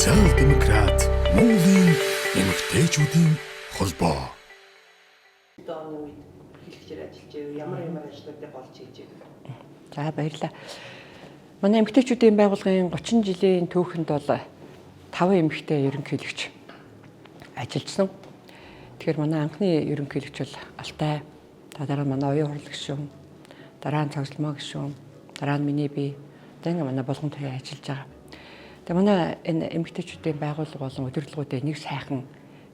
Социал-демократ Монголын эмэгтэйчүүдийн холбоо. Оны үед хэлэгчээр ажиллаж ямар ажлуудыг олж хийж байв. За баярлалаа. Манай эмэгтэйчүүдийн байгууллагын 30 жилийн түүхэнд бол 5 эмэгтэй ерөнхийлөгч ажилласан. Тэгэхээр манай анхны ерөнхийлөгч бол Алтай, дараа нь манай оюун хурлаг гишүүн, дараа нь цогцлмоо гишүүн, дараа нь миний бие, одоо манай болгон туяа ажиллаж байгаа. Тэгээ манай энэ эмэгтэйчүүдийн байгууллага болон удирдлагуудын нэг сайхан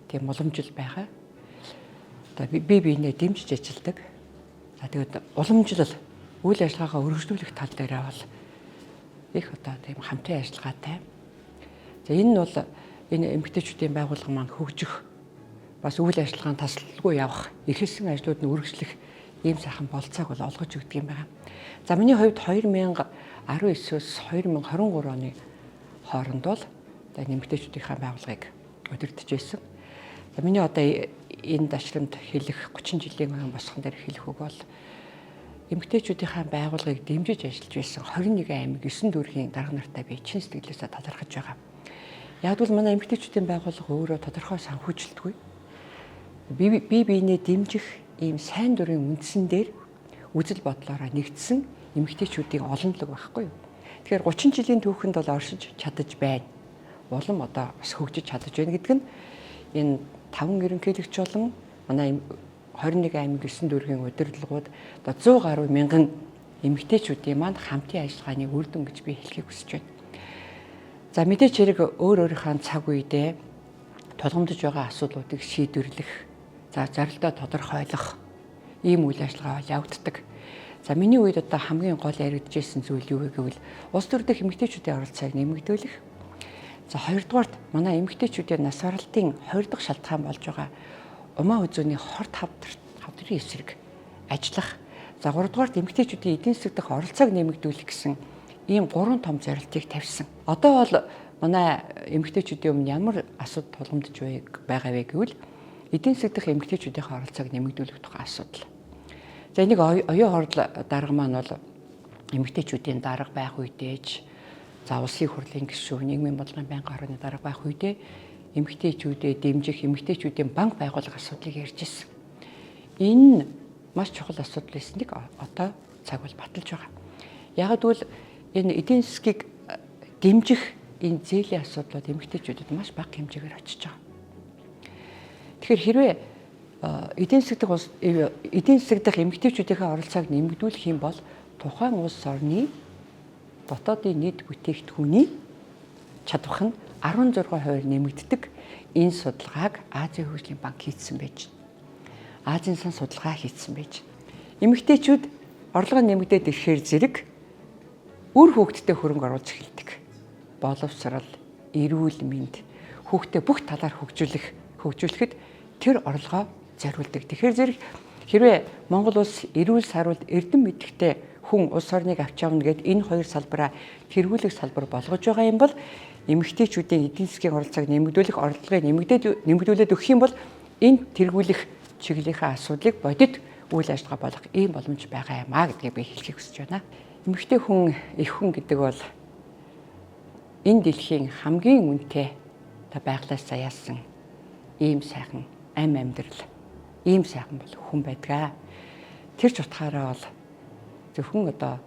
тийм уламжил байгаа. Одоо би биенээ дэмжиж ажилладаг. За тэгээд уламжлал үйл ажиллагаагаа өргөжлүүлэх тал дээр бол их одоо тийм хамтын ажиллагаатай. За энэ нь бол энэ эмэгтэйчүүдийн байгууллага маань хөгжих бас үйл ажиллагаанд тасалгүй явах, эрхэлсэн ажлууд нь үргэлжлэх ийм сайхан болцоог бол олгож өгдөг юм байна. За миний хувьд 2019-с 2023 оны хооронд бол эмэгтэйчүүдийн байгууллагыг удирдах байсан. За миний одоо энэ дашрамд хэлэх 30 жилийн өмнө босхон дээр хэлэх үг бол эмэгтэйчүүдийн байгууллагыг дэмжиж ажиллаж байсан 21 аймаг 9 дүүргийн дарга нартай би чин сэтгэлээсээ талархаж байгаа. Яг бол манай эмэгтэйчүүдийн байгууллага өөрөө тодорхой санхүүжилтгүй. Би биенээ дэмжих ийм сайн дурын үндсэн дээр үзэл бодлороо нэгдсэн эмэгтэйчүүдийн олонлог байхгүй юу? Тэгэхээр 30 жилийн түүхэнд бол оршиж чадаж байна. Улам одоо бас хөгжиж чадаж байна гэдэг нь энэ 5 ерөнхийлөгч болон манай 21 аймаг 9 дүүргийн удирдлагууд одоо 100 гаруй мянган эмэгтэйчүүдийн маань хамтын ажиллагааны үр дүн гэж би хэлхийг хүсэж байна. За мэдээч хэрэг өөрийнхөө цаг үедээ тулгамдж байгаа асуудлуудыг шийдвэрлэх, за зорилтоо тодорхойлох ийм үйл ажиллагаа явагддаг. За миний үед одоо хамгийн гол яригдчихсэн зүйл юу вэ гэвэл улс төр дэх эмэгтэйчүүдийн оролцоог нэмэгдүүлэх. За хоёрдугаарт манай эмэгтэйчүүдийн нас баралтын 20 дахь шалтгаан болж байгаа умаа үзүүний хорт хавдрын эсрэг ажиллах. За гуравдугаарт эмэгтэйчүүдийн эдийн засаг дэх оролцоог нэмэгдүүлэх гэсэн ийм 3 том зорилтыг тавьсан. Одоо бол манай эмэгтэйчүүдийн өмнө ямар асуудал тулгамдж байгаа вэ гэвэл эдийн засаг дэх эмэгтэйчүүдийн оролцоог нэмэгдүүлэх тухай асуудал. За энийг оюун хурлын дарга маань бол эмэгтэйчүүдийн дарга байх үедээж, за улсын хурлын гишүүн, нийгмийн бодлогын байнгын хорооны дарга байх үедээ эмэгтэйчүүдэд дэмжих, эмэгтэйчүүдийн банк байгуулах асуудлыг ярьж ирсэн. Энэ маш чухал асуудал байсныг одоо цаг бол баталж байгаа. Яг гэвэл энэ эдийн засгийг дэмжих энэ зээлийн асуудлууд эмэгтэйчүүдэд маш бага хэмжээгээр очиж байгаа. Тэгэхээр хэрвээ эдийн засаг дэх эмэгтэйчүүдийн оролцоог нэмэгдүүлэх юм бол тухайн улс орны дотоодын нийт бүтээгдэхүүний чадвар нь 16% нэмэгддэг. Энэ судалгааг Азийн хөгжлийн банк хийсэн байж байна. Азийн сан судалгаа хийсэн байж. Эмэгтэйчүүд орлого нэмэгдээд ирэхээр зэрэг үр хүүхдэд хөрөнгө оруулж эхэлдэг. Боловсрал, эрүүл мэнд, хүүхдээ бүх талаар хөгжүүлэхэд тэр орлогоо зориулдаг. Тэгэхээр зэрэг хэрвээ Монгол улс эрүүл сарвал эрдэм мэдрэхтэй хүн улс орныг авч явна гэд энэ хоёр салбараа тэргүүлэх салбар болгож байгаа юм бол эмэгтэйчүүдийн эдийн засгийн оролцоог нэмэгдүүлэх, орлогыг нэмэгдүүлээд өгөх юм бол энэ тэргүүлэх чиглэлийн асуудлыг бодит үйл ажиллагаа болох ийм боломж байгаа юм а гэдгийг би хэлхийг хүсэж байна. Эмэгтэй хүн, их хүн гэдэг бол энэ дэлхийн хамгийн үнэтэй байглаас заяасан ийм сайхан ам амьдрал, ийм сайхан бол хүн байдгаа. Тэр ч утгаараа бол зөвхөн одоо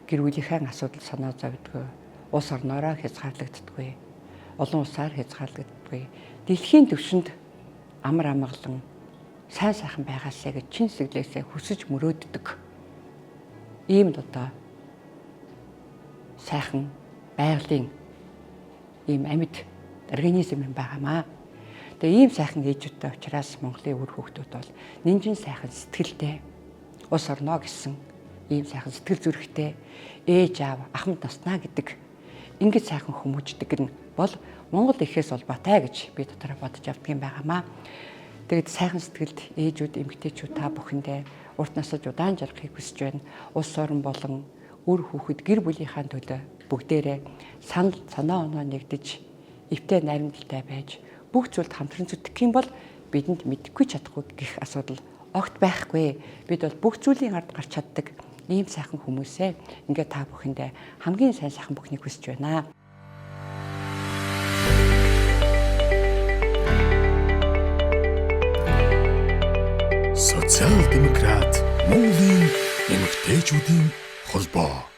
гэр бүлийнхээ асуудал санаа зовдгоо, улс орноороо хязгаарлагддаггүй, олон улсаар хязгаарлагддаггүй, дэлхийн түвшинд амар амгалан сайн сайхан байгаасаа гэж чин сэтгэлээсээ хүсэж мөрөөддөг ийм л одоо сайхан байгалийн ийм амьд организм юм байгаамаа. Тэгээ ийм сайхан ээжүүдтэй учраас Монголын үр хүүхдүүд бол нинжин сайхан сэтгэлтэй улс орно гэсэн ийм сайхан сэтгэл зүрэхтэй ээж аав ахмад наснаа гэдэг ингэж сайхан хүмүүждэг нь бол Монгол эхээс улбаатай гэж би дотроо бодож авдаг юм байгаамаа. Тэгээд сайхан сэтгэлд ээжүүд, эмэгтэйчүүд та бүхэндээ урт насаж удаан жаргахыг хүсэж байна. Улс орн болон үр хүүхэд гэр бүлийнхаа төлөө бүгдээрээ санаа оноо нэгдэж эвтэй найрамдалтай байж бүх зүйлд хамтран зүтгэх юм бол бидэнд мэдэхгүй чадахгүй гэх асуудал огт байхгүй. Бид бол бүх зүйлийн ард гарч чаддаг ийм сайхан хүмүүсээ ингээд та бүхэндээ хамгийн сайн сайхан бүхнийг хүсэж байна. Социал-демократ Монголын эмэгтэйчүүдийн холбоо.